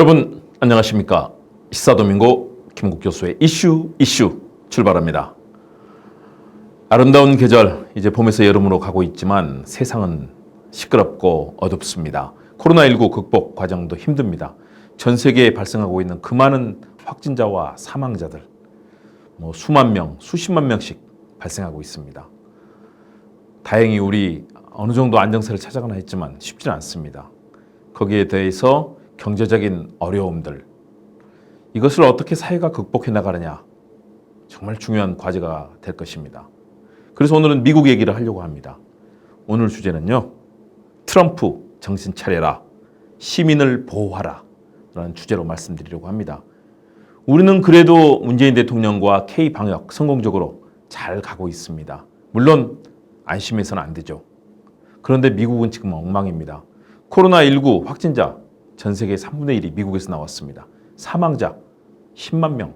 여러분 안녕하십니까? 시사도민고 김국 교수의 이슈 출발합니다. 아름다운 계절 이제 봄에서 여름으로 가고 있지만 세상은 시끄럽고 어둡습니다. 코로나19 극복 과정도 힘듭니다. 전 세계에 발생하고 있는 그 많은 확진자와 사망자들 수만 명, 수십만 명씩 발생하고 있습니다. 다행히 우리 어느 정도 안정세를 찾아가나 했지만 쉽지는 않습니다. 거기에 대해서 경제적인 어려움들, 이것을 어떻게 사회가 극복해 나가느냐 정말 중요한 과제가 될 것입니다. 그래서 오늘은 미국 얘기를 하려고 합니다. 오늘 주제는요, 트럼프 정신 차려라, 시민을 보호하라 라는 주제로 말씀드리려고 합니다. 우리는 그래도 문재인 대통령과 K-방역 성공적으로 잘 가고 있습니다. 물론 안심해서는 안 되죠. 그런데 미국은 지금 엉망입니다. 코로나19 확진자 전 세계 3분의 1이 미국에서 나왔습니다. 사망자 10만 명.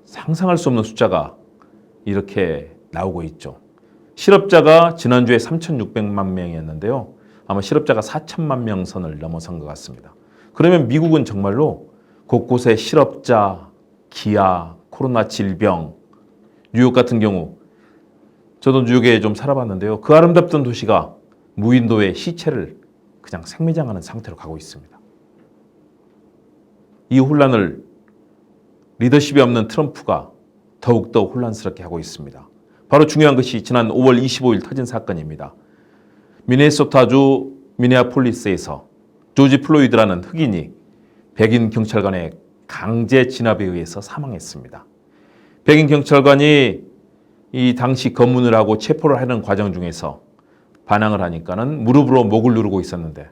상상할 수 없는 숫자가 이렇게 나오고 있죠. 실업자가 지난주에 3,600만 명이었는데요. 아마 실업자가 4천만 명 선을 넘어선 것 같습니다. 그러면 미국은 정말로 곳곳에 실업자, 기아, 코로나 질병, 뉴욕 같은 경우 저도 뉴욕에 좀 살아봤는데요. 그 아름답던 도시가 무인도의 시체를 그냥 생매장하는 상태로 가고 있습니다. 이 혼란을 리더십이 없는 트럼프가 더욱더 혼란스럽게 하고 있습니다. 바로 중요한 것이 지난 5월 25일 터진 사건입니다. 미네소타주 미네아폴리스에서 조지 플로이드라는 흑인이 백인 경찰관의 강제 진압에 의해서 사망했습니다. 백인 경찰관이 이 당시 검문을 하고 체포를 하는 과정 중에서 반항을 하니까는 무릎으로 목을 누르고 있었는데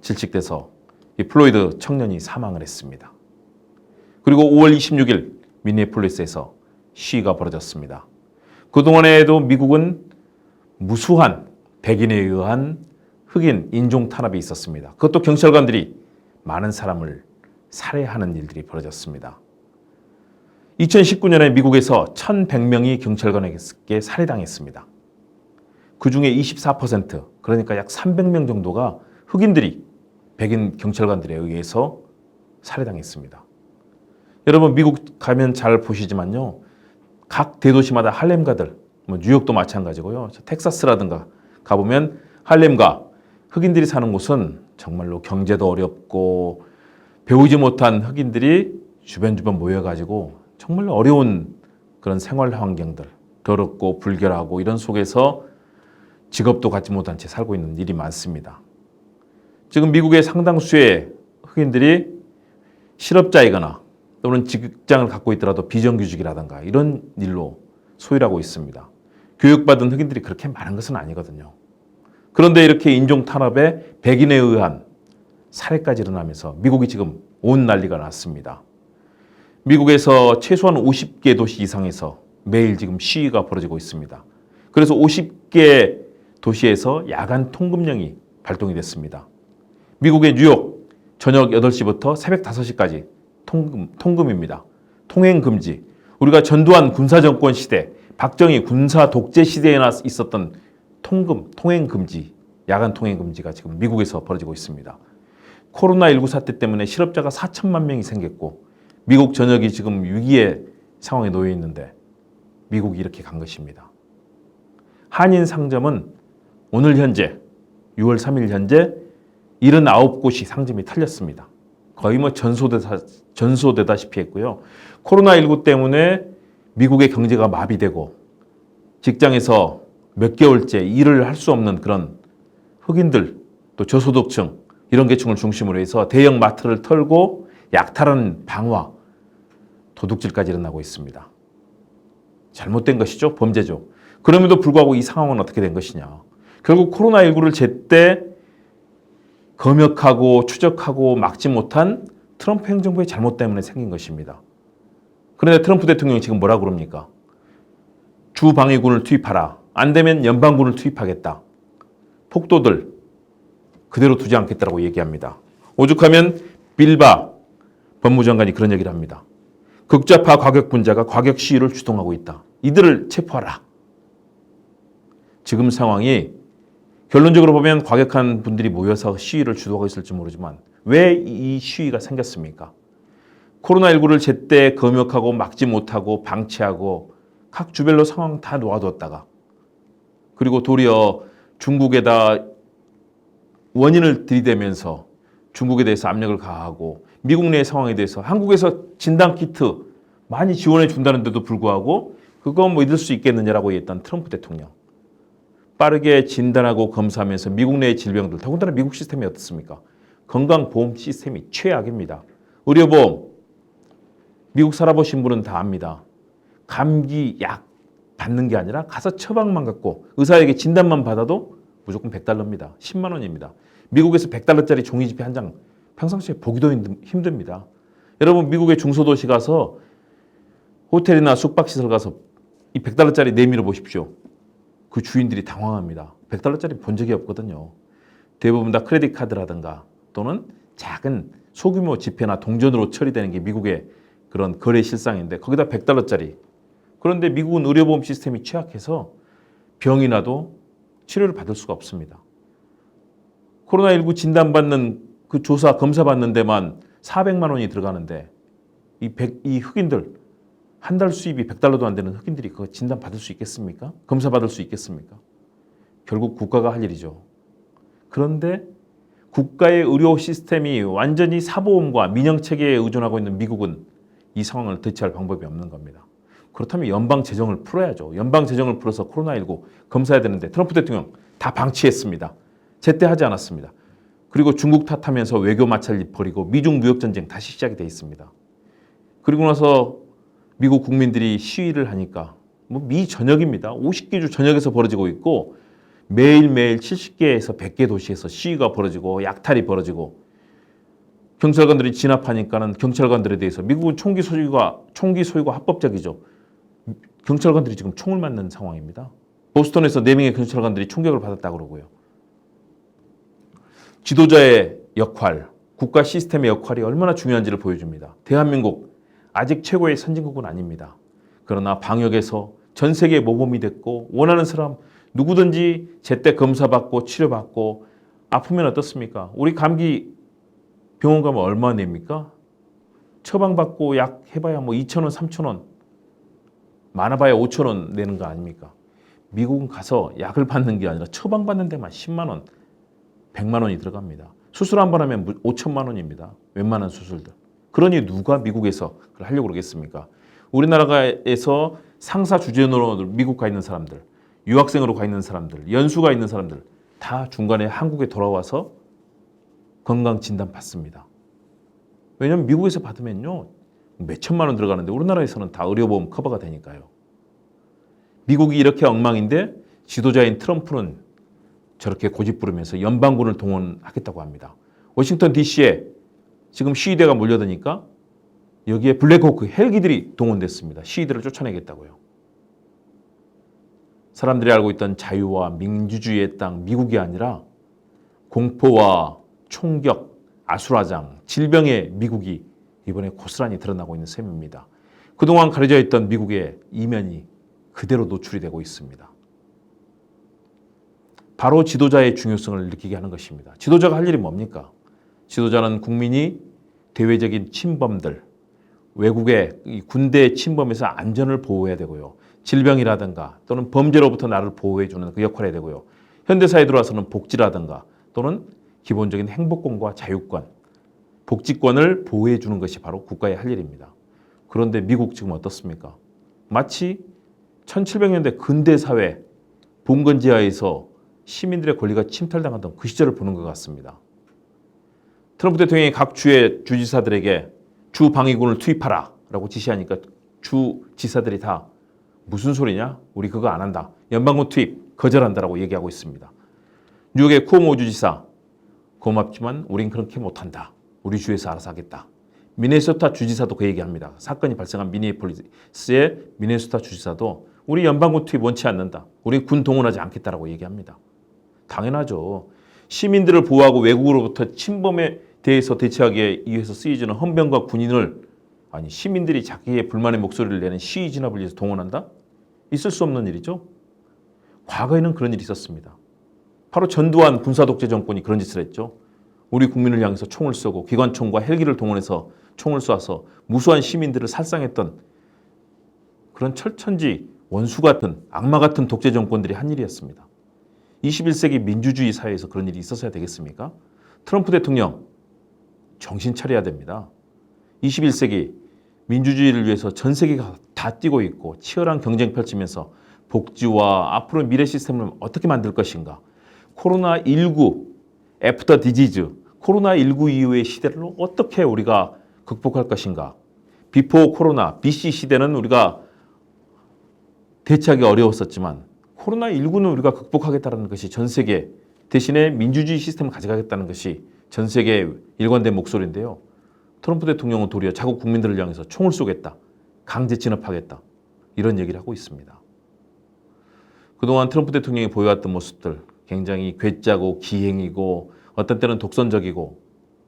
질식돼서 이 플로이드 청년이 사망을 했습니다. 그리고 5월 26일 미네아폴리스에서 시위가 벌어졌습니다. 그동안에도 미국은 무수한 백인에 의한 흑인 인종 탄압이 있었습니다. 그것도 경찰관들이 많은 사람을 살해하는 일들이 벌어졌습니다. 2019년에 미국에서 1,100명이 경찰관에게 살해당했습니다. 그 중에 24%, 그러니까 약 300명 정도가 흑인들이 백인 경찰관들에 의해서 살해당했습니다. 여러분 미국 가면 잘 보시지만요, 각 대도시마다 할렘가들, 뉴욕도 마찬가지고요, 텍사스라든가 가보면 할렘가, 흑인들이 사는 곳은 정말로 경제도 어렵고 배우지 못한 흑인들이 주변 모여가지고 정말로 어려운 그런 생활 환경들, 더럽고 불결하고 이런 속에서 직업도 갖지 못한 채 살고 있는 일이 많습니다. 지금 미국의 상당수의 흑인들이 실업자이거나 또는 직장을 갖고 있더라도 비정규직이라든가 이런 일로 소일하고 있습니다. 교육받은 흑인들이 그렇게 많은 것은 아니거든요. 그런데 이렇게 인종 탄압에 백인에 의한 살해까지 일어나면서 미국이 지금 온 난리가 났습니다. 미국에서 최소한 50개 도시 이상에서 매일 지금 시위가 벌어지고 있습니다. 그래서 50개 도시에서 야간 통금령이 발동이 됐습니다. 미국의 뉴욕 저녁 8시부터 새벽 5시까지 통금입니다. 통행 금지. 우리가 전두환 군사정권 시대, 박정희 군사 독재 시대에 있었던 통행 금지, 야간 통행 금지가 지금 미국에서 벌어지고 있습니다. 코로나19 사태 때문에 실업자가 4천만 명이 생겼고 미국 전역이 지금 위기의 상황에 놓여 있는데 미국이 이렇게 간 것입니다. 한인 상점은 오늘 현재 6월 3일 현재 79곳이 상점이 털렸습니다. 거의 전소되다시피 했고요. 코로나19 때문에 미국의 경제가 마비되고 직장에서 몇 개월째 일을 할 수 없는 그런 흑인들, 또 저소득층 이런 계층을 중심으로 해서 대형 마트를 털고 약탈하는 방화, 도둑질까지 일어나고 있습니다. 잘못된 것이죠. 범죄죠. 그럼에도 불구하고 이 상황은 어떻게 된 것이냐. 결국 코로나19를 제때 검역하고 추적하고 막지 못한 트럼프 행정부의 잘못 때문에 생긴 것입니다. 그런데 트럼프 대통령이 지금 뭐라고 그럽니까? 주방위군을 투입하라. 안 되면 연방군을 투입하겠다. 폭도들 그대로 두지 않겠다고 얘기합니다. 오죽하면 빌바 법무장관이 그런 얘기를 합니다. 극좌파 과격분자가 과격 시위를 주동하고 있다. 이들을 체포하라. 지금 상황이 결론적으로 보면 과격한 분들이 모여서 시위를 주도하고 있을지 모르지만 왜 이 시위가 생겼습니까? 코로나19를 제때 검역하고 막지 못하고 방치하고 각 주별로 상황 다 놓아뒀다가 그리고 도리어 중국에다 원인을 들이대면서 중국에 대해서 압력을 가하고 미국 내 상황에 대해서 한국에서 진단키트 많이 지원해 준다는데도 불구하고 그건 뭐 믿을 수 있겠느냐라고 했던 트럼프 대통령. 빠르게 진단하고 검사하면서 미국 내의 질병들, 더군다나 미국 시스템이 어떻습니까? 건강보험 시스템이 최악입니다. 의료보험, 미국 살아보신 분은 다 압니다. 감기 약 받는 게 아니라 가서 처방만 갖고 의사에게 진단만 받아도 무조건 $100입니다. 10만 원입니다. 미국에서 $100짜리 종이지폐 한 장 평상시에 보기도 힘듭니다. 여러분 미국의 중소도시 가서 호텔이나 숙박시설 가서 이 $100짜리 내밀어 보십시오. 그 주인들이 당황합니다. $100짜리 본 적이 없거든요. 대부분 다 크레딧 카드라든가 또는 작은 소규모 지폐나 동전으로 처리되는 게 미국의 그런 거래 실상인데 거기다 $100짜리. 그런데 미국은 의료보험 시스템이 취약해서 병이 나도 치료를 받을 수가 없습니다. 코로나19 진단받는 그 조사 검사 받는 데만 400만 원이 들어가는데 이 흑인들 한 달 수입이 $100도 안 되는 흑인들이 그 진단 받을 수 있겠습니까? 검사 받을 수 있겠습니까? 결국 국가가 할 일이죠. 그런데 국가의 의료 시스템이 완전히 사보험과 민영체계에 의존하고 있는 미국은 이 상황을 대체할 방법이 없는 겁니다. 그렇다면 연방 재정을 풀어야죠. 연방 재정을 풀어서 코로나19 검사해야 되는데 트럼프 대통령 다 방치했습니다. 제때 하지 않았습니다. 그리고 중국 탓하면서 외교 마찰 벌이고 미중 무역 전쟁 다시 시작이 돼 있습니다. 그리고 나서 미국 국민들이 시위를 하니까 뭐 미 전역입니다. 50개 주 전역에서 벌어지고 있고 매일매일 70개에서 100개 도시에서 시위가 벌어지고 약탈이 벌어지고 경찰관들이 진압하니까는 경찰관들에 대해서 미국은 총기 소유가 합법적이죠. 경찰관들이 지금 총을 맞는 상황입니다. 보스턴에서 4명의 경찰관들이 총격을 받았다고 그러고요. 지도자의 역할, 국가 시스템의 역할이 얼마나 중요한지를 보여줍니다. 대한민국 아직 최고의 선진국은 아닙니다. 그러나 방역에서 전 세계 모범이 됐고 원하는 사람 누구든지 제때 검사받고 치료받고 아프면 어떻습니까? 우리 감기 병원 가면 얼마 냅니까? 처방받고 약 해봐야 뭐 2,000원, 3,000원 많아봐야 5,000원 내는 거 아닙니까? 미국은 가서 약을 받는 게 아니라 처방받는 데만 10만 원, 100만 원이 들어갑니다. 수술 한 번 하면 5천만 원입니다. 웬만한 수술들. 그러니 누가 미국에서 그걸 하려고 그러겠습니까? 우리나라에서 상사 주재원으로 미국 가 있는 사람들, 유학생으로 가 있는 사람들, 연수가 있는 사람들 다 중간에 한국에 돌아와서 건강진단 받습니다. 왜냐하면 미국에서 받으면요 몇 천만 원 들어가는데 우리나라에서는 다 의료보험 커버가 되니까요. 미국이 이렇게 엉망인데 지도자인 트럼프는 저렇게 고집 부르면서 연방군을 동원하겠다고 합니다. 워싱턴 DC에 지금 시위대가 몰려드니까 여기에 블랙호크 헬기들이 동원됐습니다. 시위대를 쫓아내겠다고요. 사람들이 알고 있던 자유와 민주주의의 땅 미국이 아니라 공포와 총격, 아수라장, 질병의 미국이 이번에 고스란히 드러나고 있는 셈입니다. 그동안 가려져 있던 미국의 이면이 그대로 노출이 되고 있습니다. 바로 지도자의 중요성을 느끼게 하는 것입니다. 지도자가 할 일이 뭡니까? 지도자는 국민이 대외적인 침범들, 외국의 군대의 침범에서 안전을 보호해야 되고요. 질병이라든가 또는 범죄로부터 나를 보호해주는 그 역할을 해야 되고요. 현대사에 들어와서는 복지라든가 또는 기본적인 행복권과 자유권, 복지권을 보호해주는 것이 바로 국가의 할 일입니다. 그런데 미국 지금 어떻습니까? 마치 1700년대 근대사회 봉건지하에서 시민들의 권리가 침탈당하던 그 시절을 보는 것 같습니다. 트럼프 대통령이 각 주의 주지사들에게 주 방위군을 투입하라 라고 지시하니까 주 지사들이 다 무슨 소리냐? 우리 그거 안 한다. 연방군 투입 거절한다라고 얘기하고 있습니다. 뉴욕의 쿠오모 주지사 고맙지만 우린 그렇게 못한다. 우리 주에서 알아서 하겠다. 미네소타 주지사도 그 얘기합니다. 사건이 발생한 미니애폴리스의 미네소타 주지사도 우리 연방군 투입 원치 않는다. 우리 군 동원하지 않겠다라고 얘기합니다. 당연하죠. 시민들을 보호하고 외국으로부터 침범에 대해서 대처하기 위해서 쓰여지는 헌병과 군인을 아니 시민들이 자기의 불만의 목소리를 내는 시위 진압을 위해서 동원한다? 있을 수 없는 일이죠. 과거에는 그런 일이 있었습니다. 바로 전두환 군사독재 정권이 그런 짓을 했죠. 우리 국민을 향해서 총을 쏘고 기관총과 헬기를 동원해서 총을 쏴서 무수한 시민들을 살상했던 그런 철천지 원수 같은 악마 같은 독재 정권들이 한 일이었습니다. 21세기 민주주의 사회에서 그런 일이 있었어야 되겠습니까? 트럼프 대통령 정신 차려야 됩니다. 21세기 민주주의를 위해서 전 세계가 다 뛰고 있고 치열한 경쟁 펼치면서 복지와 앞으로 미래 시스템을 어떻게 만들 것인가, 코로나19, 애프터 디지즈, 코로나19 이후의 시대를 어떻게 우리가 극복할 것인가, 비포 코로나, BC 시대는 우리가 대처하기 어려웠었지만 코로나19는 우리가 극복하겠다는 것이 전 세계, 대신에 민주주의 시스템을 가져가겠다는 것이 전 세계에 일관된 목소리인데요. 트럼프 대통령은 도리어 자국 국민들을 향해서 총을 쏘겠다, 강제 진압하겠다, 이런 얘기를 하고 있습니다. 그동안 트럼프 대통령이 보여왔던 모습들 굉장히 괴짜고 기행이고 어떤 때는 독선적이고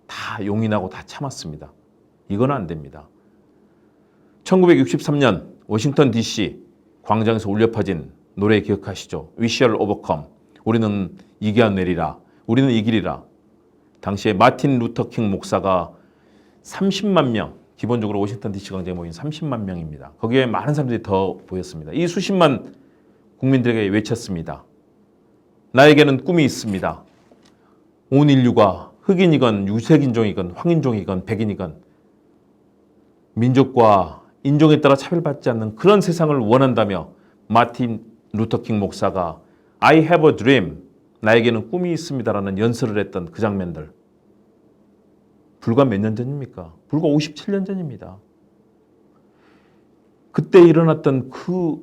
다 용인하고 다 참았습니다. 이건 안 됩니다. 1963년 워싱턴 DC 광장에서 울려 퍼진 노래 기억하시죠? We shall overcome. 우리는 이겨내리라. 우리는 이기리라. 당시에 마틴 루터 킹 목사가 30만 명, 기본적으로 워싱턴 DC 광장에 모인 30만 명입니다. 거기에 많은 사람들이 더 보였습니다. 이 수십만 국민들에게 외쳤습니다. 나에게는 꿈이 있습니다. 온 인류가 흑인이건 유색인종이건 황인종이건 백인이건 민족과 인종에 따라 차별받지 않는 그런 세상을 원한다며 마틴 루터킹 목사가 I have a dream, 나에게는 꿈이 있습니다라는 연설을 했던 그 장면들, 불과 몇 년 전입니까? 불과 57년 전입니다. 그때 일어났던 그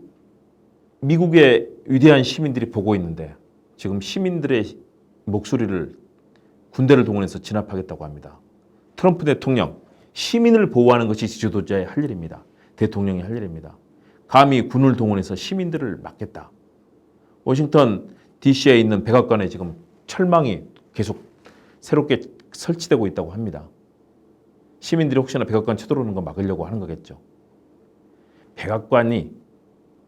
미국의 위대한 시민들이 보고 있는데 지금 시민들의 목소리를 군대를 동원해서 진압하겠다고 합니다. 트럼프 대통령, 시민을 보호하는 것이 지도자의 할 일입니다. 대통령이 할 일입니다. 감히 군을 동원해서 시민들을 막겠다. 워싱턴 DC에 있는 백악관에 지금 철망이 계속 새롭게 설치되고 있다고 합니다. 시민들이 혹시나 백악관 쳐들어오는 거 막으려고 하는 거겠죠. 백악관이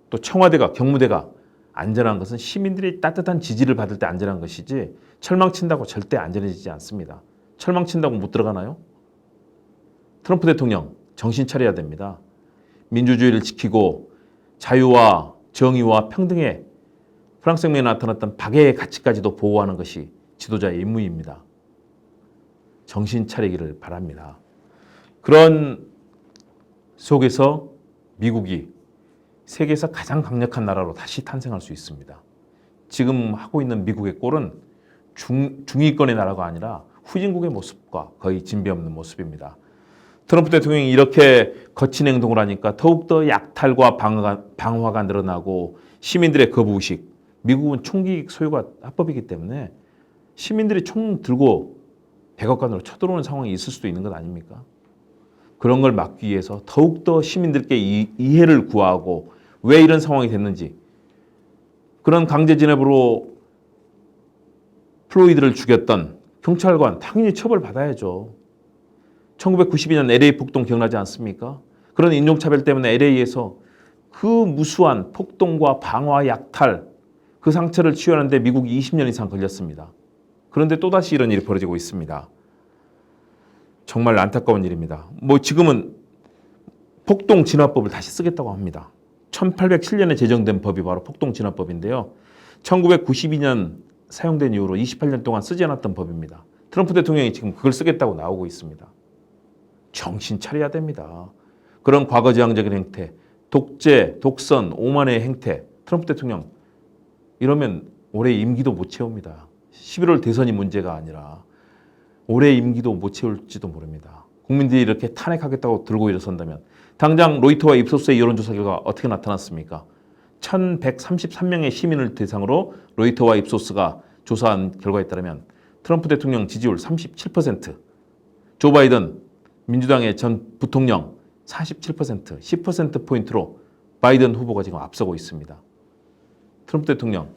또 청와대가, 경무대가 안전한 것은 시민들이 따뜻한 지지를 받을 때 안전한 것이지 철망 친다고 절대 안전해지지 않습니다. 철망 친다고 못 들어가나요? 트럼프 대통령 정신 차려야 됩니다. 민주주의를 지키고 자유와 정의와 평등의 프랑스 혁명에 나타났던 박애의 가치까지도 보호하는 것이 지도자의 임무입니다. 정신 차리기를 바랍니다. 그런 속에서 미국이 세계에서 가장 강력한 나라로 다시 탄생할 수 있습니다. 지금 하고 있는 미국의 꼴은 중위권의 나라가 아니라 후진국의 모습과 거의 진배없는 모습입니다. 트럼프 대통령이 이렇게 거친 행동을 하니까 더욱더 약탈과 방화가 늘어나고 시민들의 거부의식, 미국은 총기 소유가 합법이기 때문에 시민들이 총 들고 백악관으로 쳐들어오는 상황이 있을 수도 있는 것 아닙니까? 그런 걸 막기 위해서 더욱더 시민들께 이해를 구하고 왜 이런 상황이 됐는지, 그런 강제 진압으로 플로이드를 죽였던 경찰관 당연히 처벌받아야죠. 1992년 LA 폭동 기억나지 않습니까? 그런 인종차별 때문에 LA에서 그 무수한 폭동과 방화, 약탈, 그 상처를 치유하는데 미국이 20년 이상 걸렸습니다. 그런데 또다시 이런 일이 벌어지고 있습니다. 정말 안타까운 일입니다. 지금은 폭동 진압법을 다시 쓰겠다고 합니다. 1807년에 제정된 법이 바로 폭동 진압법인데요. 1992년 사용된 이후로 28년 동안 쓰지 않았던 법입니다. 트럼프 대통령이 지금 그걸 쓰겠다고 나오고 있습니다. 정신 차려야 됩니다. 그런 과거지향적인 행태, 독재, 독선, 오만의 행태, 트럼프 대통령 이러면 올해 임기도 못 채웁니다. 11월 대선이 문제가 아니라 올해 임기도 못 채울지도 모릅니다. 국민들이 이렇게 탄핵하겠다고 들고 일어선다면 당장 로이터와 입소스의 여론조사 결과 어떻게 나타났습니까? 1133명의 시민을 대상으로 로이터와 입소스가 조사한 결과에 따르면 트럼프 대통령 지지율 37%, 조 바이든 민주당의 전 부통령 47%, 10%포인트로 바이든 후보가 지금 앞서고 있습니다. 트럼프 대통령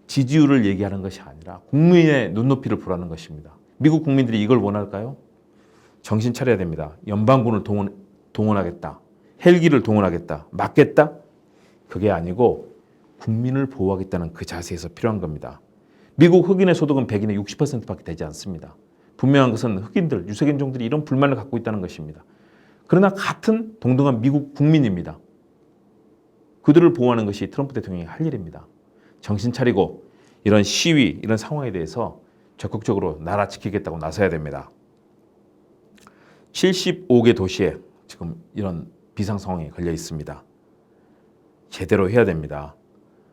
지지율을 얘기하는 것이 아니라 국민의 눈높이를 보라는 것입니다. 미국 국민들이 이걸 원할까요? 정신 차려야 됩니다. 연방군을 동원하겠다. 헬기를 동원하겠다. 막겠다? 그게 아니고 국민을 보호하겠다는 그 자세에서 필요한 겁니다. 미국 흑인의 소득은 백인의 60%밖에 되지 않습니다. 분명한 것은 흑인들, 유색인종들이 이런 불만을 갖고 있다는 것입니다. 그러나 같은 동등한 미국 국민입니다. 그들을 보호하는 것이 트럼프 대통령이 할 일입니다. 정신 차리고 이런 시위, 이런 상황에 대해서 적극적으로 나라 지키겠다고 나서야 됩니다. 75개 도시에 지금 이런 비상 상황이 걸려 있습니다. 제대로 해야 됩니다.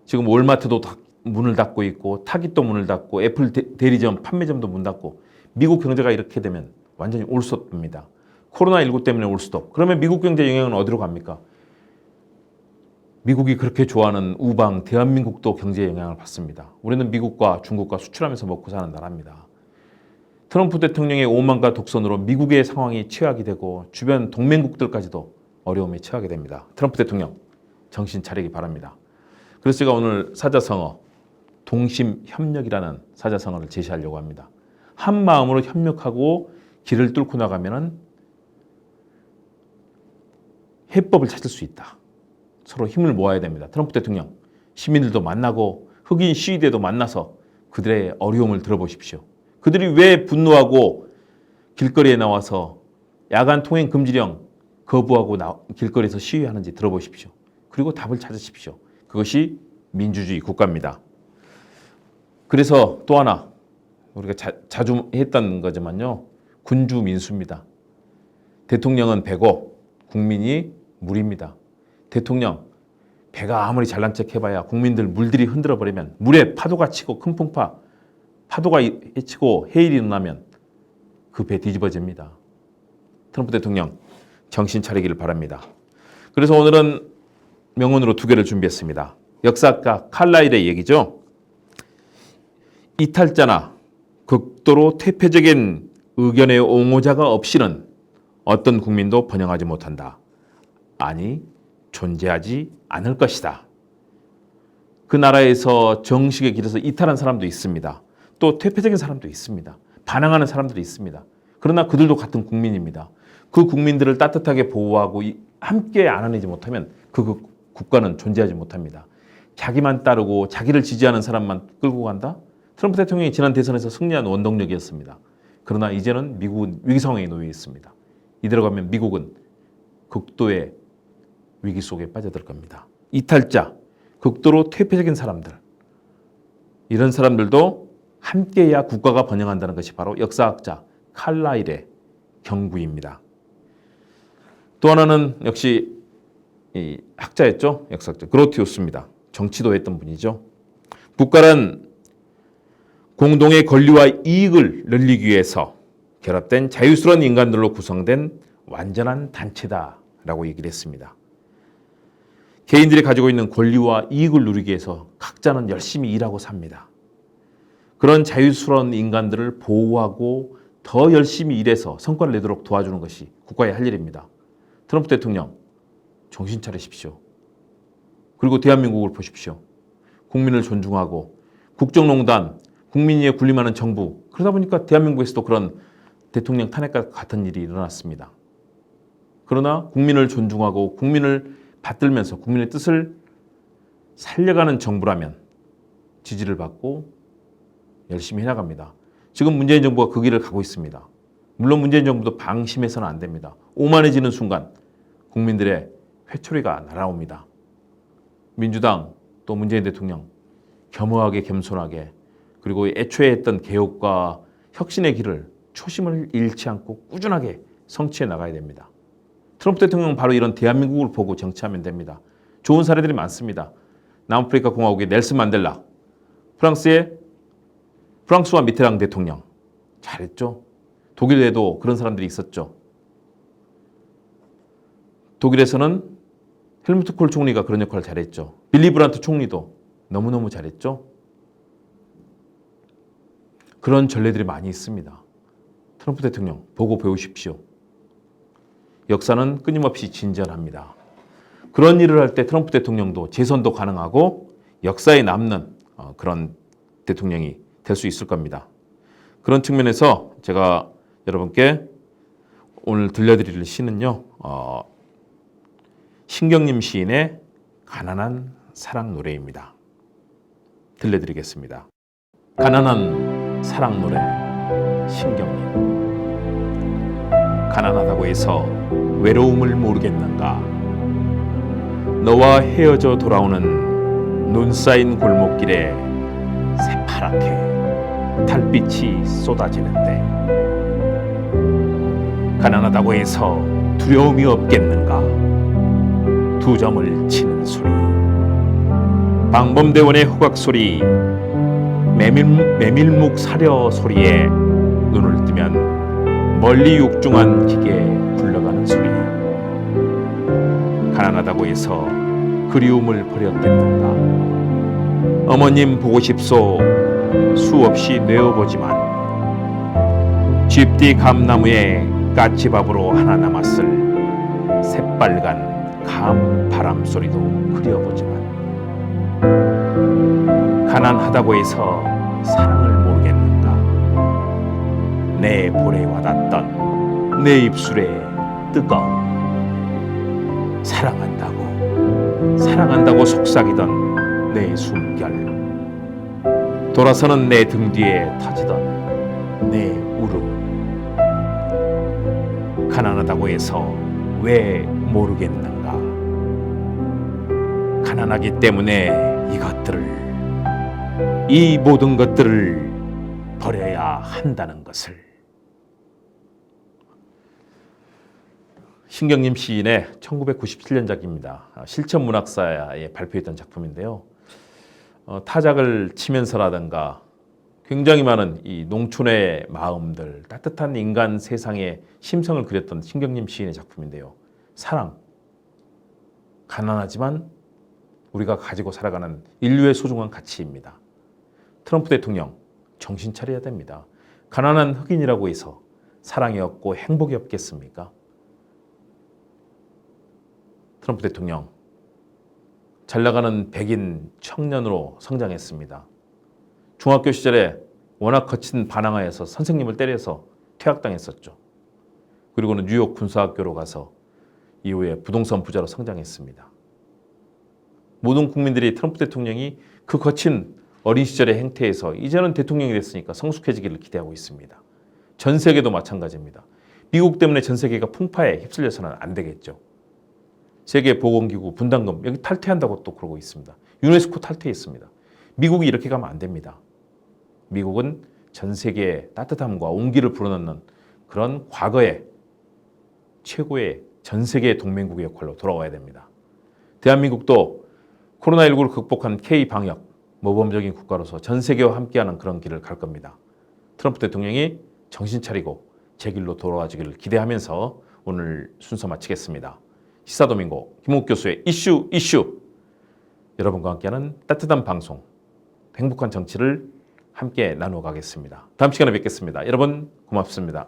지금 월마트도 문을 닫고 있고 타깃도 문을 닫고 애플 대리점, 판매점도 문 닫고 미국 경제가 이렇게 되면 완전히 올스톱입니다. 코로나19 때문에 올스톱. 그러면 미국 경제 영향은 어디로 갑니까? 미국이 그렇게 좋아하는 우방 대한민국도 경제에 영향을 받습니다. 우리는 미국과 중국과 수출하면서 먹고 사는 나라입니다. 트럼프 대통령의 오만과 독선으로 미국의 상황이 최악이 되고 주변 동맹국들까지도 어려움에 처하게 됩니다. 트럼프 대통령 정신 차리기 바랍니다. 그래서 제가 오늘 사자성어 동심협력이라는 사자성어를 제시하려고 합니다. 한 마음으로 협력하고 길을 뚫고 나가면은 해법을 찾을 수 있다. 서로 힘을 모아야 됩니다. 트럼프 대통령 시민들도 만나고 흑인 시위대도 만나서 그들의 어려움을 들어보십시오. 그들이 왜 분노하고 길거리에 나와서 야간 통행 금지령 거부하고 길거리에서 시위하는지 들어보십시오. 그리고 답을 찾으십시오. 그것이 민주주의 국가입니다. 그래서 또 하나 우리가 자주 했던 거지만요. 군주 민수입니다. 대통령은 배고 국민이 물입니다. 대통령 배가 아무리 잘난 척 해봐야 국민들 물들이 흔들어 버리면 물에 파도가 치고 큰 풍파 파도가 치고 해일이 일어나면 그 배 뒤집어집니다. 트럼프 대통령 정신 차리기를 바랍니다. 그래서 오늘은 명언으로 2개를 준비했습니다. 역사가 칼라일의 얘기죠. 이탈자나 극도로 퇴폐적인 의견의 옹호자가 없이는 어떤 국민도 번영하지 못한다. 아니 존재하지 않을 것이다. 그 나라에서 정식의 길에서 이탈한 사람도 있습니다. 또 퇴폐적인 사람도 있습니다. 반항하는 사람들이 있습니다. 그러나 그들도 같은 국민입니다. 그 국민들을 따뜻하게 보호하고 함께 안아내지 못하면 그 국가는 존재하지 못합니다. 자기만 따르고 자기를 지지하는 사람만 끌고 간다? 트럼프 대통령이 지난 대선에서 승리한 원동력이었습니다. 그러나 이제는 미국은 위기 상황에 놓여 있습니다. 이대로 가면 미국은 극도의 위기 속에 빠져들 겁니다. 이탈자, 극도로 퇴폐적인 사람들, 이런 사람들도 함께해야 국가가 번영한다는 것이 바로 역사학자 칼라일의 경구입니다. 또 하나는 역시 이 학자였죠. 역사학자 그로티우스입니다. 정치도 했던 분이죠. 국가란 공동의 권리와 이익을 늘리기 위해서 결합된 자유스러운 인간들로 구성된 완전한 단체다라고 얘기를 했습니다. 개인들이 가지고 있는 권리와 이익을 누리기 위해서 각자는 열심히 일하고 삽니다. 그런 자유스러운 인간들을 보호하고 더 열심히 일해서 성과를 내도록 도와주는 것이 국가의 할 일입니다. 트럼프 대통령 정신 차리십시오. 그리고 대한민국을 보십시오. 국민을 존중하고 국정농단, 국민위에 군림하는 정부, 그러다 보니까 대한민국에서도 그런 대통령 탄핵과 같은 일이 일어났습니다. 그러나 국민을 존중하고 국민을 받들면서 국민의 뜻을 살려가는 정부라면 지지를 받고 열심히 해나갑니다. 지금 문재인 정부가 그 길을 가고 있습니다. 물론 문재인 정부도 방심해서는 안 됩니다. 오만해지는 순간 국민들의 회초리가 날아옵니다. 민주당 또 문재인 대통령 겸허하게 겸손하게 그리고 애초에 했던 개혁과 혁신의 길을 초심을 잃지 않고 꾸준하게 성취해 나가야 됩니다. 트럼프 대통령은 바로 이런 대한민국을 보고 정치하면 됩니다. 좋은 사례들이 많습니다. 남아프리카 공화국의 넬슨 만델라, 프랑스와 미테랑 대통령 잘했죠. 독일에도 그런 사람들이 있었죠. 독일에서는 헬무트 콜 총리가 그런 역할을 잘했죠. 빌리 브란트 총리도 너무너무 잘했죠. 그런 전례들이 많이 있습니다. 트럼프 대통령 보고 배우십시오. 역사는 끊임없이 진전합니다. 그런 일을 할 때 트럼프 대통령도 재선도 가능하고 역사에 남는 그런 대통령이 될 수 있을 겁니다. 그런 측면에서 제가 여러분께 오늘 들려드릴 시는요. 신경림 시인의 가난한 사랑 노래입니다. 들려드리겠습니다. 가난한 사랑 노래 신경님. 가난하다고 해서 외로움을 모르겠는가. 너와 헤어져 돌아오는 눈 쌓인 골목길에 새파랗게 달빛이 쏟아지는데 가난하다고 해서 두려움이 없겠는가. 두 점을 치는 소리, 방범대원의 호각 소리, 메밀묵 사려 소리에 눈을 뜨면 멀리 육중한 기계 굴러가는 소리. 가난하다고 해서 그리움을 버렸겠는가. 어머님 보고 싶소 수없이 내어보지만 쥐띠 감나무에 까치밥으로 하나 남았을 새빨간 감 바람 소리도 그려보지만 가난하다고 해서 사랑을 모르겠는가. 내 볼에 와닿던 내 입술에 뜨거움. 사랑한다고 속삭이던 내 숨결. 돌아서는 내 등 뒤에 터지던 내 울음. 가난하다고 해서 왜 모르겠는가. 가난하기 때문에 이 모든 것들을 버려야 한다는 것을. 신경님 시인의 1997년작입니다. 실천문학사에 발표했던 작품인데요. 타작을 치면서라든가 굉장히 많은 이 농촌의 마음들, 따뜻한 인간 세상의 심성을 그렸던 신경님 시인의 작품인데요. 사랑, 가난하지만 우리가 가지고 살아가는 인류의 소중한 가치입니다. 트럼프 대통령, 정신 차려야 됩니다. 가난한 흑인이라고 해서 사랑이 없고 행복이 없겠습니까? 트럼프 대통령, 잘 나가는 백인 청년으로 성장했습니다. 중학교 시절에 워낙 거친 반항하에서 선생님을 때려서 퇴학당했었죠. 그리고는 뉴욕 군사학교로 가서 이후에 부동산 부자로 성장했습니다. 모든 국민들이 트럼프 대통령이 그 거친 어린 시절의 행태에서 이제는 대통령이 됐으니까 성숙해지기를 기대하고 있습니다. 전 세계도 마찬가지입니다. 미국 때문에 전 세계가 풍파에 휩쓸려서는 안 되겠죠. 세계보건기구 분담금 여기 탈퇴한다고 또 그러고 있습니다. 유네스코 탈퇴했습니다. 미국이 이렇게 가면 안 됩니다. 미국은 전 세계의 따뜻함과 온기를 불어넣는 그런 과거의 최고의 전 세계 동맹국의 역할로 돌아와야 됩니다. 대한민국도 코로나19를 극복한 K방역, 모범적인 국가로서 전 세계와 함께하는 그런 길을 갈 겁니다. 트럼프 대통령이 정신 차리고 제 길로 돌아와주기를 기대하면서 오늘 순서 마치겠습니다. 시사도민고 김옥 교수의 이슈 여러분과 함께하는 따뜻한 방송, 행복한 정치를 함께 나누어 가겠습니다. 다음 시간에 뵙겠습니다. 여러분 고맙습니다.